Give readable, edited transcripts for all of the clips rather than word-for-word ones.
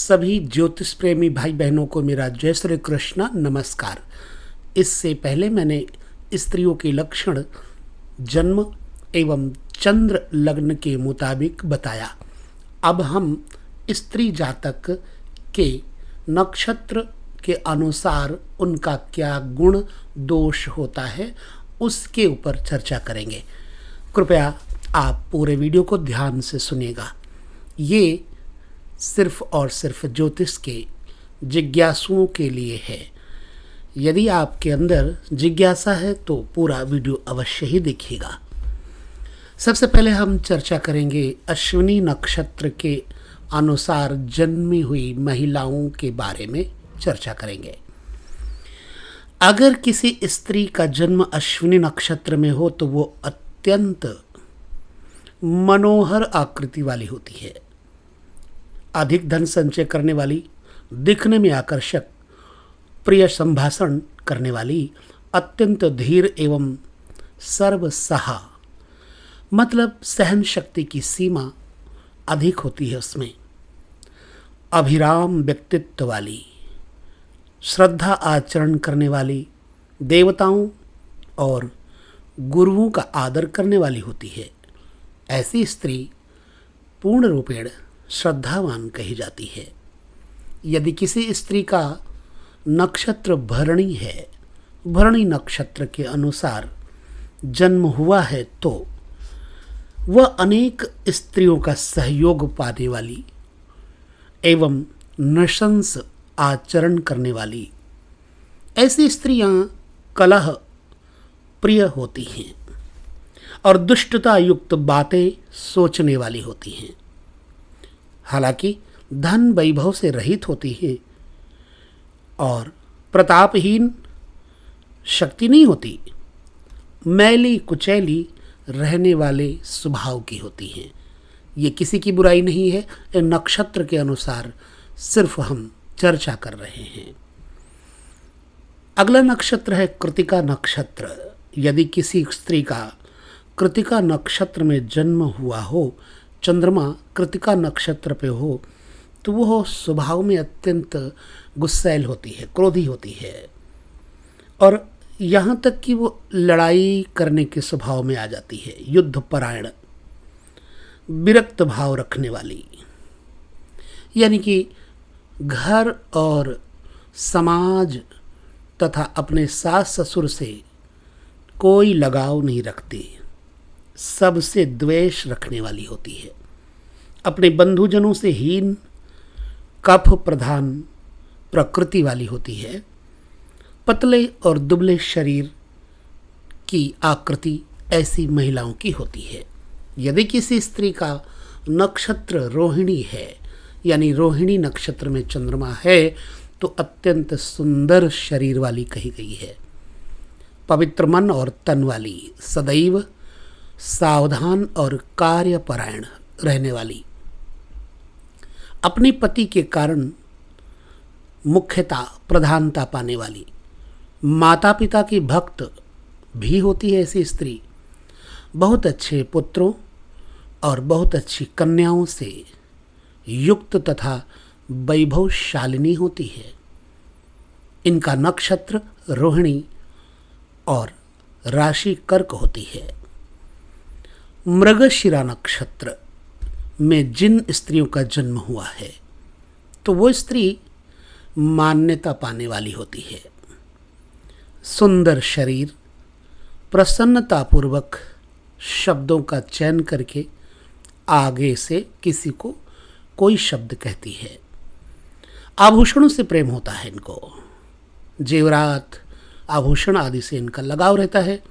सभी ज्योतिष प्रेमी भाई बहनों को मेरा जय श्री कृष्ण नमस्कार। इससे पहले मैंने स्त्रियों के लक्षण जन्म एवं चंद्र लग्न के मुताबिक बताया। अब हम स्त्री जातक के नक्षत्र के अनुसार उनका क्या गुण दोष होता है उसके ऊपर चर्चा करेंगे। कृपया आप पूरे वीडियो को ध्यान से सुनिएगा। ये सिर्फ और सिर्फ ज्योतिष के जिज्ञासुओं के लिए है। यदि आपके अंदर जिज्ञासा है तो पूरा वीडियो अवश्य ही देखिएगा। सबसे पहले हम चर्चा करेंगे अश्विनी नक्षत्र के अनुसार जन्मी हुई महिलाओं के बारे में चर्चा करेंगे। अगर किसी स्त्री का जन्म अश्विनी नक्षत्र में हो तो वो अत्यंत मनोहर आकृति वाली होती है, अधिक धन संचय करने वाली, दिखने में आकर्षक, प्रिय संभाषण करने वाली, अत्यंत धीर एवं सर्वसहा, मतलब सहन शक्ति की सीमा अधिक होती है उसमें, अभिराम व्यक्तित्व वाली, श्रद्धा आचरण करने वाली, देवताओं और गुरुओं का आदर करने वाली होती है। ऐसी स्त्री पूर्ण रूपेण श्रद्धावान कही जाती है। यदि किसी स्त्री का नक्षत्र भरणी है, भरणी नक्षत्र के अनुसार जन्म हुआ है तो वह अनेक स्त्रियों का सहयोग पाने वाली एवं नृशंस आचरण करने वाली, ऐसी स्त्रियां कलह प्रिय होती हैं और दुष्टता युक्त बातें सोचने वाली होती हैं। हालांकि धन वैभव से रहित होती है और प्रतापहीन शक्ति नहीं होती, मैली कुचैली रहने वाले स्वभाव की होती हैं। ये किसी की बुराई नहीं है, नक्षत्र के अनुसार सिर्फ हम चर्चा कर रहे हैं। अगला नक्षत्र है कृतिका नक्षत्र। यदि किसी स्त्री का कृतिका नक्षत्र में जन्म हुआ हो, चंद्रमा कृतिका नक्षत्र पे हो, तो वह स्वभाव में अत्यंत गुस्सैल होती है, क्रोधी होती है और यहाँ तक कि वो लड़ाई करने के स्वभाव में आ जाती है, युद्ध परायण, विरक्त भाव रखने वाली, यानी कि घर और समाज तथा अपने सास ससुर से कोई लगाव नहीं रखती, सबसे द्वेष रखने वाली होती है, अपने बंधुजनों से हीन, कफ प्रधान प्रकृति वाली होती है, पतले और दुबले शरीर की आकृति ऐसी महिलाओं की होती है। यदि किसी स्त्री का नक्षत्र रोहिणी है, यानी रोहिणी नक्षत्र में चंद्रमा है, तो अत्यंत सुंदर शरीर वाली कही गई है, पवित्र मन और तन वाली, सदैव सावधान और कार्यपरायण रहने वाली, अपने पति के कारण मुख्यता प्रधानता पाने वाली, माता पिता की भक्त भी होती है ऐसी स्त्री, बहुत अच्छे पुत्रों और बहुत अच्छी कन्याओं से युक्त तथा वैभवशालिनी होती है। इनका नक्षत्र रोहिणी और राशि कर्क होती है। मृगशिरा नक्षत्र में जिन स्त्रियों का जन्म हुआ है तो वो स्त्री मान्यता पाने वाली होती है, सुंदर शरीर, प्रसन्नतापूर्वक शब्दों का चयन करके आगे से किसी को कोई शब्द कहती है, आभूषणों से प्रेम होता है इनको, जेवरात आभूषण आदि से इनका लगाव रहता है,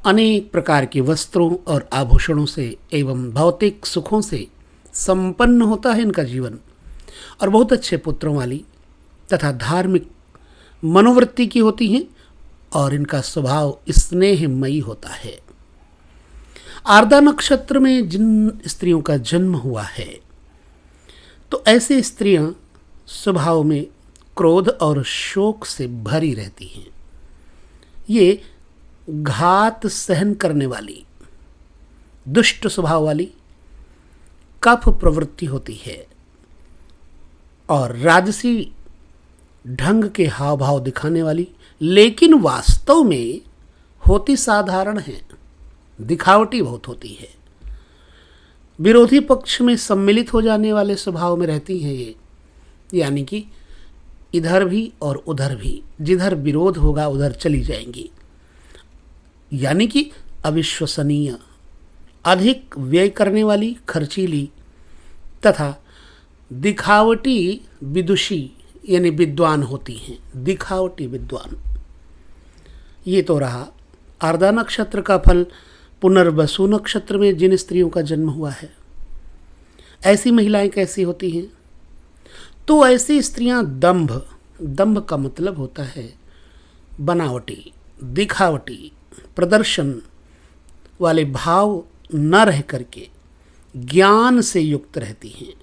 अनेक प्रकार के वस्त्रों और आभूषणों से एवं भौतिक सुखों से संपन्न होता है इनका जीवन, और बहुत अच्छे पुत्रों वाली तथा धार्मिक मनोवृत्ति की होती हैं और इनका स्वभाव स्नेहमयी होता है। आर्द्रा नक्षत्र में जिन स्त्रियों का जन्म हुआ है तो ऐसे स्त्रियां स्वभाव में क्रोध और शोक से भरी रहती हैं। ये घात सहन करने वाली, दुष्ट स्वभाव वाली, कफ प्रवृत्ति होती है, और राजसी ढंग के हाव भाव दिखाने वाली, लेकिन वास्तव में होती साधारण है, दिखावटी बहुत होती है। विरोधी पक्ष में सम्मिलित हो जाने वाले स्वभाव में रहती हैं ये, यानी कि इधर भी और उधर भी, जिधर विरोध होगा उधर चली जाएंगी, यानी कि अविश्वसनीय, अधिक व्यय करने वाली, खर्चीली तथा दिखावटी विदुषी यानी विद्वान होती हैं। दिखावटी विद्वान। ये तो रहा आर्द्रा नक्षत्र का फल। पुनर्वसु नक्षत्र में जिन स्त्रियों का जन्म हुआ है, ऐसी महिलाएं कैसी होती हैं? तो ऐसी स्त्रियां दंभ का मतलब होता है बनावटी, दिखावटी, प्रदर्शन वाले भाव न रह करके ज्ञान से युक्त रहती हैं।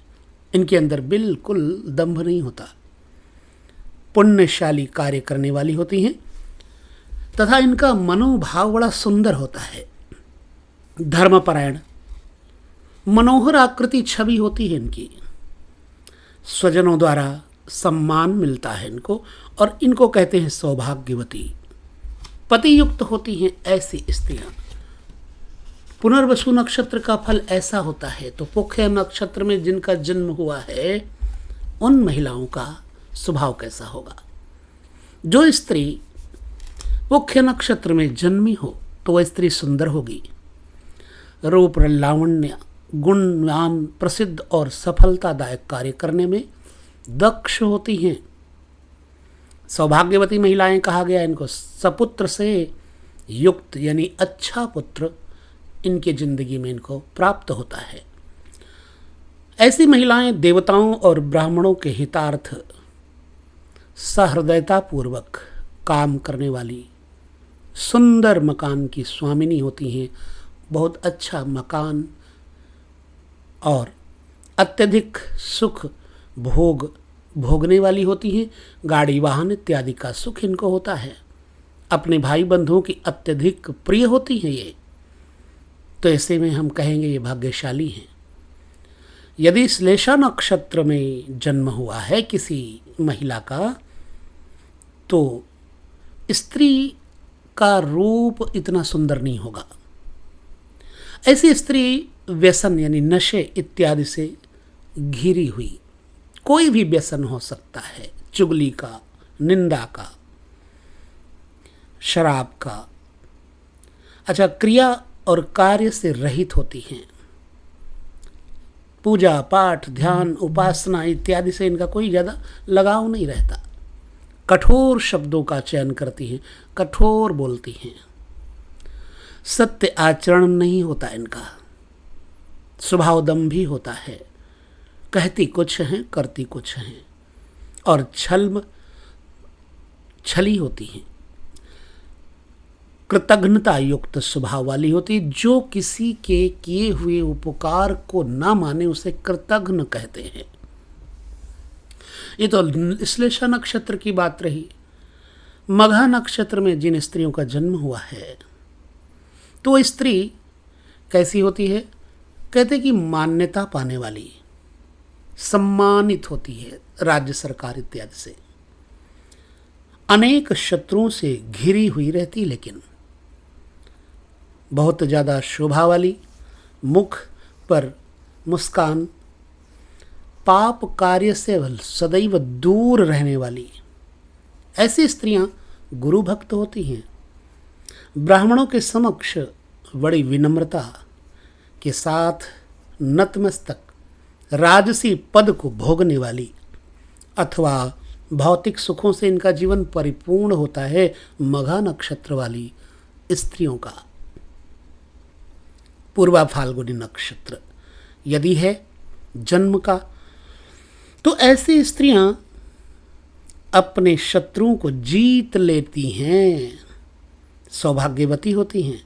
इनके अंदर बिल्कुल दंभ नहीं होता। पुण्यशाली कार्य करने वाली होती हैं तथा इनका मनोभाव बड़ा सुंदर होता है। धर्मपरायण, मनोहर आकृति छवि होती है इनकी। स्वजनों द्वारा सम्मान मिलता है इनको, और इनको कहते हैं सौभाग्यवती। पति युक्त होती हैं ऐसी स्त्रियां। पुनर्वसु नक्षत्र का फल ऐसा होता है। तो पुख्य नक्षत्र में जिनका जन्म हुआ है, उन महिलाओं का स्वभाव कैसा होगा? जो स्त्री पुख्य नक्षत्र में जन्मी हो तो वह स्त्री सुंदर होगी। रूप, लावण्य, गुणवान, प्रसिद्ध और सफलतादायक कार्य करने में दक्ष होती हैं। सौभाग्यवती महिलाएं कहा गया इनको। सपुत्र से युक्त यानी अच्छा पुत्र इनके जिंदगी में इनको प्राप्त होता है। ऐसी महिलाएं देवताओं और ब्राह्मणों के हितार्थ सहृदयता पूर्वक काम करने वाली, सुंदर मकान की स्वामिनी होती हैं। बहुत अच्छा मकान और अत्यधिक सुख भोगने वाली होती हैं। गाड़ी वाहन इत्यादि का सुख इनको होता है। अपने भाई बंधुओं की अत्यधिक प्रिय होती हैं ये। तो ऐसे में हम कहेंगे ये भाग्यशाली हैं। यदि श्लेषा नक्षत्र में जन्म हुआ है किसी महिला का, तो स्त्री का रूप इतना सुंदर नहीं होगा। ऐसी स्त्री व्यसन यानी नशे इत्यादि से घिरी हुई, कोई भी व्यसन हो सकता है, चुगली का, निंदा का, शराब का, अच्छा, क्रिया और कार्य से रहित होती हैं। पूजा पाठ, ध्यान, उपासना इत्यादि से इनका कोई ज़्यादा लगाव नहीं रहता। कठोर शब्दों का चयन करती हैं, कठोर बोलती हैं। सत्य आचरण नहीं होता इनका। स्वभावदम भी होता है। कहती कुछ हैं, करती कुछ हैं, और छली होती हैं। कृतज्ञता युक्त स्वभाव वाली होती, जो किसी के किए हुए उपकार को ना माने उसे कृतज्ञ कहते हैं। ये तो श्लेषा नक्षत्र की बात रही। मघा नक्षत्र में जिन स्त्रियों का जन्म हुआ है, तो स्त्री कैसी होती है? कहते कि मान्यता पाने वाली, सम्मानित होती है राज्य सरकार इत्यादि से। अनेक शत्रुओं से घिरी हुई रहती, लेकिन बहुत ज़्यादा शोभा वाली, मुख पर मुस्कान, पाप कार्य से सदैव दूर रहने वाली ऐसी स्त्रियां गुरु भक्त होती हैं। ब्राह्मणों के समक्ष बड़ी विनम्रता के साथ नतमस्तक राजसी पद को भोगने वाली, अथवा भौतिक सुखों से इनका जीवन परिपूर्ण होता है, मघा नक्षत्र वाली स्त्रियों का। पूर्वा फाल्गुनी नक्षत्र यदि है जन्म का, तो ऐसी स्त्रियां अपने शत्रुओं को जीत लेती हैं, सौभाग्यवती होती हैं।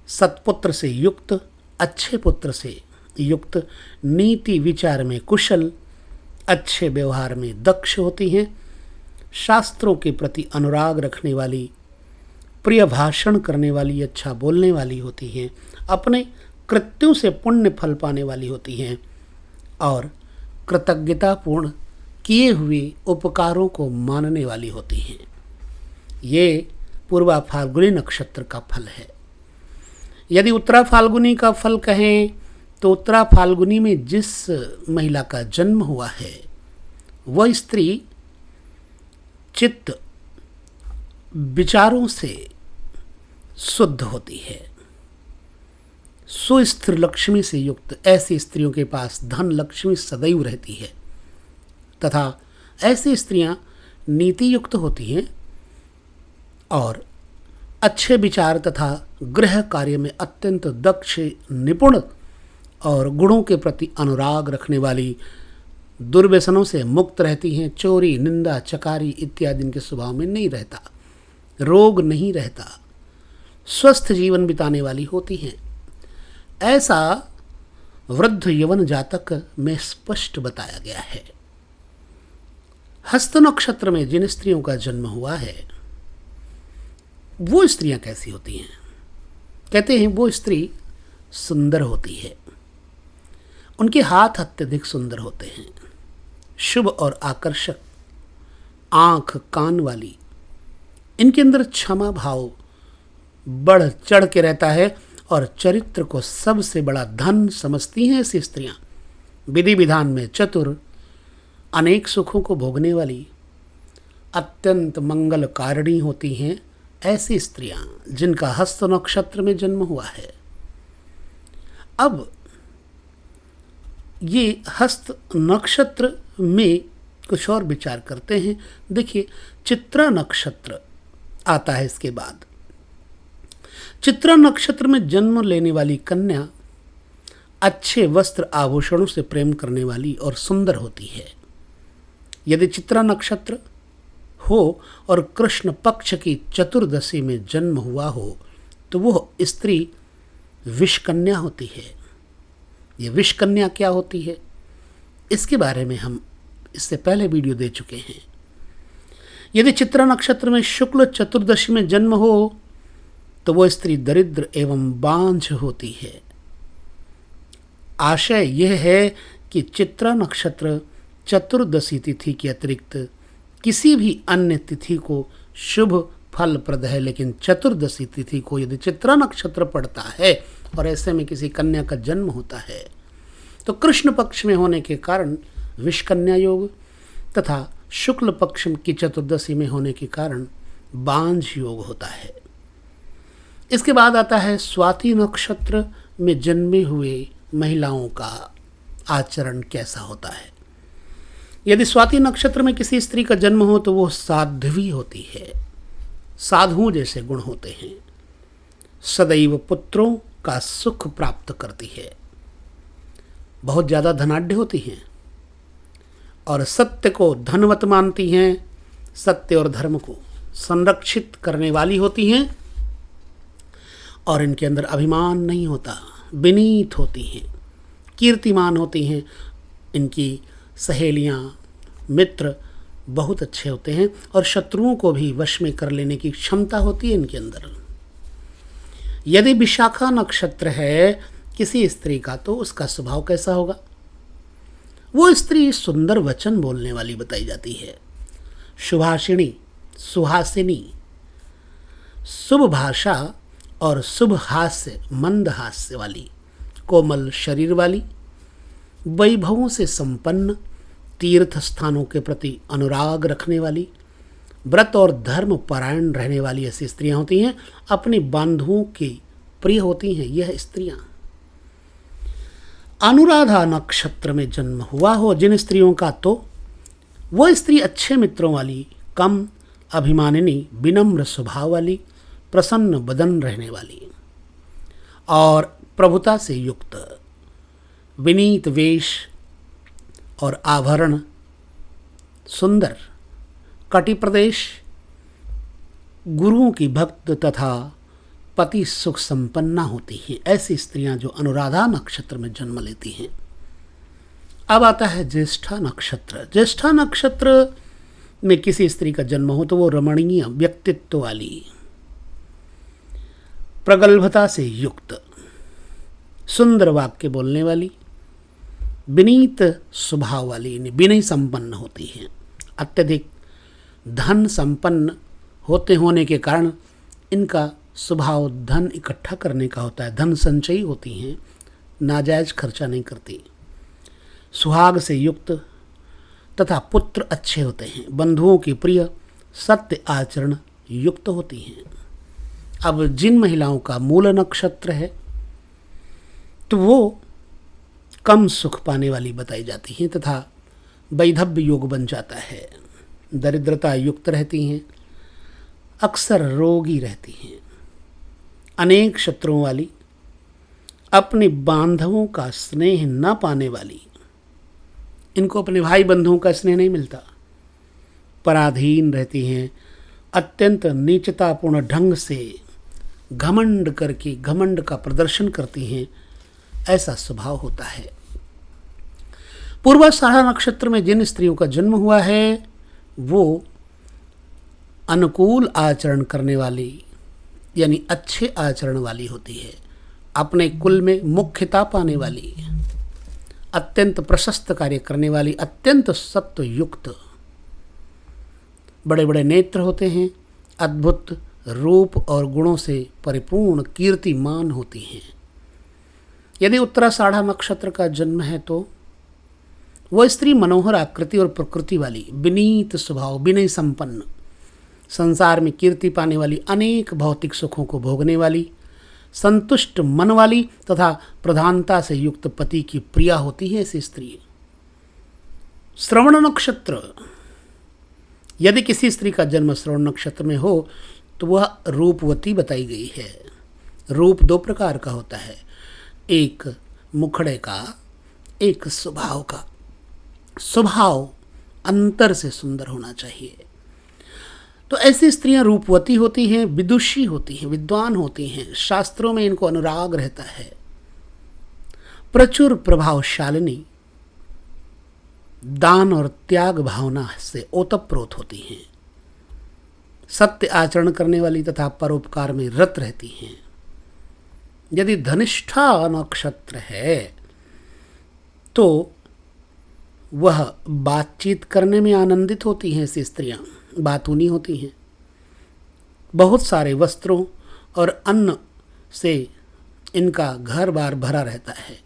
सत्पुत्र से युक्त, अच्छे पुत्र से युक्त, नीति विचार में कुशल, अच्छे व्यवहार में दक्ष होती हैं। शास्त्रों के प्रति अनुराग रखने वाली, प्रिय भाषण करने वाली, अच्छा बोलने वाली होती हैं। अपने कृत्यों से पुण्य फल पाने वाली होती हैं, और कृतज्ञतापूर्ण किए हुए उपकारों को मानने वाली होती हैं। ये पूर्वा फाल्गुनी नक्षत्र का फल है। यदि उत्तरा फाल्गुनी का फल कहें तो उत्तरा फाल्गुनी में जिस महिला का जन्म हुआ है वह स्त्री चित्त विचारों से शुद्ध होती है, सुस्थिर लक्ष्मी से युक्त। ऐसी स्त्रियों के पास धन लक्ष्मी सदैव रहती है तथा ऐसी स्त्रियां नीति युक्त होती हैं और अच्छे विचार तथा गृह कार्य में अत्यंत दक्ष, निपुण और गुणों के प्रति अनुराग रखने वाली, दुर्व्यसनों से मुक्त रहती हैं। चोरी, निंदा, चकारी इत्यादि इनके स्वभाव में नहीं रहता, रोग नहीं रहता, स्वस्थ जीवन बिताने वाली होती हैं। ऐसा वृद्ध यवन जातक में स्पष्ट बताया गया है। हस्त नक्षत्र में जिन स्त्रियों का जन्म हुआ है वो स्त्रियां कैसी होती हैं? कहते हैं वो स्त्री सुंदर होती है, उनके हाथ अत्यधिक सुंदर होते हैं, शुभ और आकर्षक, आंख कान वाली, इनके अंदर क्षमा भाव बढ़ चढ़ के रहता है और चरित्र को सबसे बड़ा धन समझती हैं ऐसी स्त्रियां। विधि विधान में चतुर, अनेक सुखों को भोगने वाली, अत्यंत मंगल कारिणी होती हैं ऐसी स्त्रियां जिनका हस्त नक्षत्र में जन्म हुआ है। अब ये हस्त नक्षत्र में कुछ और विचार करते हैं। देखिए, चित्रा नक्षत्र आता है इसके बाद। चित्रा नक्षत्र में जन्म लेने वाली कन्या अच्छे वस्त्र आभूषणों से प्रेम करने वाली और सुंदर होती है। यदि चित्रा नक्षत्र हो और कृष्ण पक्ष की चतुर्दशी में जन्म हुआ हो तो वह स्त्री विषकन्या होती है। ये विषकन्या क्या होती है इसके बारे में हम इससे पहले वीडियो दे चुके हैं। यदि चित्रा नक्षत्र में शुक्ल चतुर्दशी में जन्म हो तो वह स्त्री दरिद्र एवं बांझ होती है। आशय यह है कि चित्रा नक्षत्र चतुर्दशी तिथि के अतिरिक्त किसी भी अन्य तिथि को शुभ फलप्रद है, लेकिन चतुर्दशी तिथि को यदि चित्रा नक्षत्र पड़ता है और ऐसे में किसी कन्या का जन्म होता है तो कृष्ण पक्ष में होने के कारण विषकन्या योग तथा शुक्ल पक्ष की चतुर्दशी में होने के कारण बांझ योग होता है। इसके बाद आता है स्वाति नक्षत्र में जन्मे हुए महिलाओं का आचरण कैसा होता है। यदि स्वाति नक्षत्र में किसी स्त्री का जन्म हो तो वो साध्वी होती है, साधुओं जैसे गुण होते हैं, सदैव पुत्रों का सुख प्राप्त करती है, बहुत ज़्यादा धनाढ्य होती हैं और सत्य को धनवत मानती हैं, सत्य और धर्म को संरक्षित करने वाली होती हैं और इनके अंदर अभिमान नहीं होता, विनीत होती हैं, कीर्तिमान होती हैं। इनकी सहेलियाँ, मित्र बहुत अच्छे होते हैं और शत्रुओं को भी वश में कर लेने की क्षमता होती है इनके अंदर। यदि विशाखा नक्षत्र है किसी स्त्री का तो उसका स्वभाव कैसा होगा? वो स्त्री सुंदर वचन बोलने वाली बताई जाती है, शुभाषिणी, सुहासिनी, शुभ भाषा और शुभ हास्य, मंद हास्य वाली, कोमल शरीर वाली, वैभवों से संपन्न, तीर्थ स्थानों के प्रति अनुराग रखने वाली, व्रत और धर्म परायण रहने वाली ऐसी स्त्रियां होती हैं। अपने बंधुओं की प्रिय होती हैं यह स्त्रियां। अनुराधा नक्षत्र में जन्म हुआ हो जिन स्त्रियों का तो वह स्त्री अच्छे मित्रों वाली, कम अभिमानिनी, विनम्र स्वभाव वाली, प्रसन्न बदन रहने वाली और प्रभुता से युक्त, विनीत वेश और आभरण, सुंदर, कटि प्रदेश, गुरुओं की भक्त तथा पति सुख संपन्ना होती हैं ऐसी स्त्रियां जो अनुराधा नक्षत्र में जन्म लेती हैं। अब आता है ज्येष्ठा नक्षत्र। ज्येष्ठा नक्षत्र में किसी स्त्री का जन्म हो तो वो रमणीय व्यक्तित्व वाली, प्रगल्भता से युक्त, सुंदर वाक्य बोलने वाली, विनीत स्वभाव वाली, विनय संपन्न होती हैं। अत्यधिक धन संपन्न होने के कारण इनका स्वभाव धन इकट्ठा करने का होता है, धन संचयी होती हैं, नाजायज खर्चा नहीं करती। सुहाग से युक्त तथा पुत्र अच्छे होते हैं, बंधुओं की प्रिय, सत्य आचरण युक्त होती हैं। अब जिन महिलाओं का मूल नक्षत्र है तो वो कम सुख पाने वाली बताई जाती हैं तथा वैधव्य योग बन जाता है, दरिद्रता युक्त रहती हैं, अक्सर रोगी रहती हैं, अनेक शत्रुओं वाली, अपने बांधवों का स्नेह न पाने वाली, इनको अपने भाई बंधुओं का स्नेह नहीं मिलता, पराधीन रहती हैं, अत्यंत नीचतापूर्ण ढंग से घमंड करके घमंड का प्रदर्शन करती हैं, ऐसा स्वभाव होता है। पूर्वाषाढ़ा नक्षत्र में जिन स्त्रियों का जन्म हुआ है वो अनुकूल आचरण करने वाली यानी अच्छे आचरण वाली होती है, अपने कुल में मुख्यता पाने वाली, अत्यंत प्रशस्त कार्य करने वाली, अत्यंत सत्व युक्त, बड़े बड़े नेत्र होते हैं, अद्भुत रूप और गुणों से परिपूर्ण कीर्तिमान होती हैं। यदि उत्तराषाढ़ा नक्षत्र का जन्म है तो वह स्त्री मनोहर आकृति और प्रकृति वाली, विनीत स्वभाव, विनय संपन्न, संसार में कीर्ति पाने वाली, अनेक भौतिक सुखों को भोगने वाली, संतुष्ट मन वाली तथा प्रधानता से युक्त पति की प्रिया होती है ऐसी स्त्री। श्रवण नक्षत्र, यदि किसी स्त्री का जन्म श्रवण नक्षत्र में हो तो वह रूपवती बताई गई है। रूप दो प्रकार का होता है, एक मुखड़े का, एक स्वभाव का। स्वभाव अंतर से सुंदर होना चाहिए। तो ऐसी स्त्रियां रूपवती होती हैं, विदुषी होती हैं, विद्वान होती हैं, शास्त्रों में इनको अनुराग रहता है, प्रचुर प्रभावशालिनी, दान और त्याग भावना से ओतप्रोत होती हैं, सत्य आचरण करने वाली तथा परोपकार में रत रहती हैं। यदि धनिष्ठा नक्षत्र है तो वह बातचीत करने में आनंदित होती हैं, ऐसी स्त्रियां बातूनी होती हैं, बहुत सारे वस्त्रों और अन्न से इनका घर बार भरा रहता है,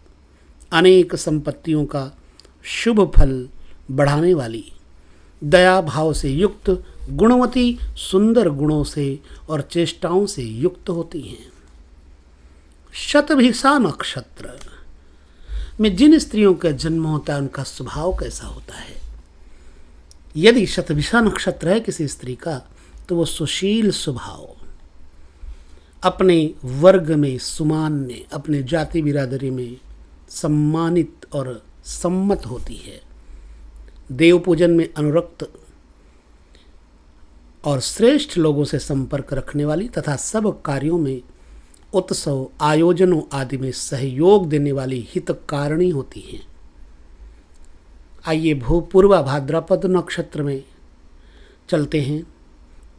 अनेक संपत्तियों का शुभ फल बढ़ाने वाली, दया भाव से युक्त, गुणवती, सुंदर गुणों से और चेष्टाओं से युक्त होती हैं। शतभिषा नक्षत्र में जिन स्त्रियों का जन्म होता है उनका स्वभाव कैसा होता है? यदि शतभिषा नक्षत्र है किसी स्त्री का तो वो सुशील स्वभाव, अपने वर्ग में सुमान्य, अपने जाति बिरादरी में सम्मानित और सम्मत होती है, देव पूजन में अनुरक्त और श्रेष्ठ लोगों से संपर्क रखने वाली तथा सब कार्यों में, उत्सव आयोजनों आदि में सहयोग देने वाली हितकारिणी होती हैं। आइए पूर्वा भाद्रपद नक्षत्र में चलते हैं।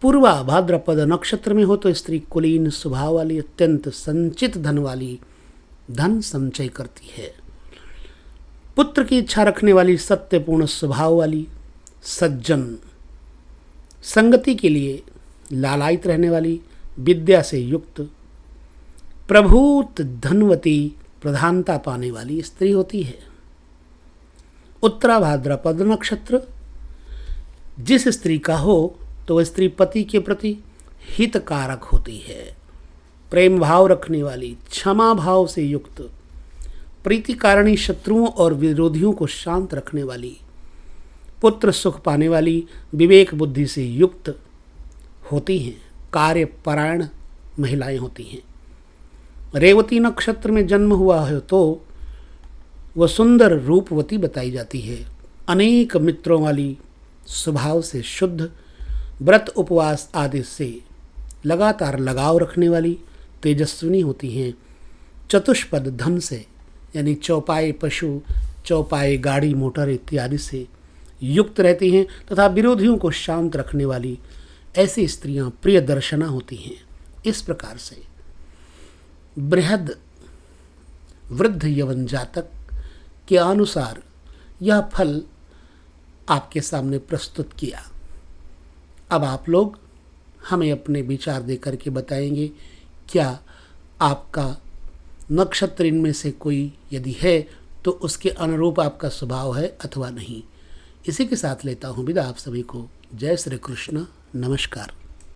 पूर्वा भाद्रपद नक्षत्र में हो तो स्त्री कुलीन स्वभाव वाली, अत्यंत संचित धन वाली, धन संचय करती है, पुत्र की इच्छा रखने वाली, सत्यपूर्ण स्वभाव वाली, सज्जन, संगति के लिए लालायित रहने वाली, विद्या से युक्त, प्रभूत धनवती, प्रधानता पाने वाली स्त्री होती है। उत्तरा भाद्रपद नक्षत्र जिस स्त्री का हो तो वह स्त्री पति के प्रति हितकारक होती है, प्रेम भाव रखने वाली, क्षमा भाव से युक्त, प्रीतिकारिणी, शत्रुओं और विरोधियों को शांत रखने वाली, पुत्र सुख पाने वाली, विवेक बुद्धि से युक्त होती हैं, कार्यपरायण महिलाएं होती हैं। रेवती नक्षत्र में जन्म हुआ है तो वह सुंदर रूपवती बताई जाती है, अनेक मित्रों वाली, स्वभाव से शुद्ध, व्रत उपवास आदि से लगातार लगाव रखने वाली, तेजस्विनी होती हैं, चतुष्पद धन से यानी चौपाए पशु, चौपाए गाड़ी मोटर इत्यादि से युक्त रहती हैं तथा विरोधियों को शांत रखने वाली ऐसी स्त्रियां प्रिय दर्शना होती हैं। इस प्रकार से बृहद वृद्ध यवन जातक के अनुसार यह फल आपके सामने प्रस्तुत किया। अब आप लोग हमें अपने विचार दे करके बताएंगे क्या आपका नक्षत्र इनमें से कोई यदि है तो उसके अनुरूप आपका स्वभाव है अथवा नहीं। इसी के साथ लेता हूँ विदा आप सभी को। जय श्री कृष्ण, नमस्कार।